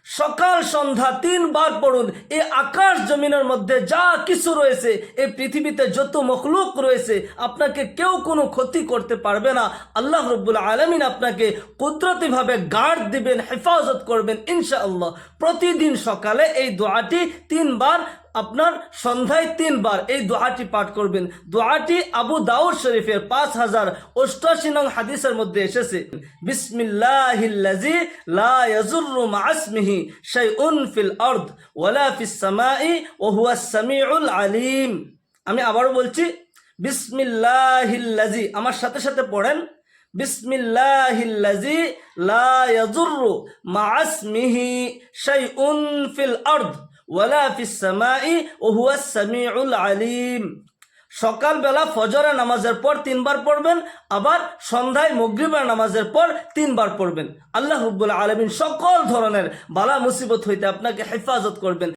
সকাল সন্ধ্যা 3 বার পড়ুন। এই আকাশ জমিনের মধ্যে যা কিছু রয়েছে, এই পৃথিবীতে যত মখলুক রয়েছে, আপনাকে কেউ কোনো ক্ষতি করতে পারবে না। আল্লাহ রাব্বুল আলামিন আপনাকে কুদরতিভাবে গার্ড দিবেন, হেফাজত করবেন ইনশাআল্লাহ। প্রতিদিন সকালে এই দোয়াটি 3 বার, আপনার সন্ধ্যায় 3 বার এই দোয়াটি পাঠ করবেন। দোয়াটি আবু দাউদ শরীফের 5088 নং হাদিসের মধ্যে এসেছে, বিসমিল্লাহিল্লাযী লা ইয়াযুররু মা ইসমিহি শাইউন ফিল আরদ ওয়ালা ফিস সামাই ওয়া হুয়াস সামিউল আলিম। আমি আবারও বলছি, বিসমিল্লাহিল্লাযী, আমার সাথে সাথে পড়েন, বিসমিল্লাহিল্লাযী লা ইয়াযুররু মা ইসমিহি শাইউন ফিল আরদ ওয়ালা ফিস সামাই ওয়া হুয়াস সামিউল আলিম। সকালবেলা ফজরের নামাজের পর 3 বার পড়বেন, আবার সন্ধ্যায় মাগরিবের নামাজের পর 3 বার পড়বেন। আল্লাহ রাব্বুল আলামিন সকল ধরনের বালা মুসিবত হইতে আপনাকে হেফাজত করবেন।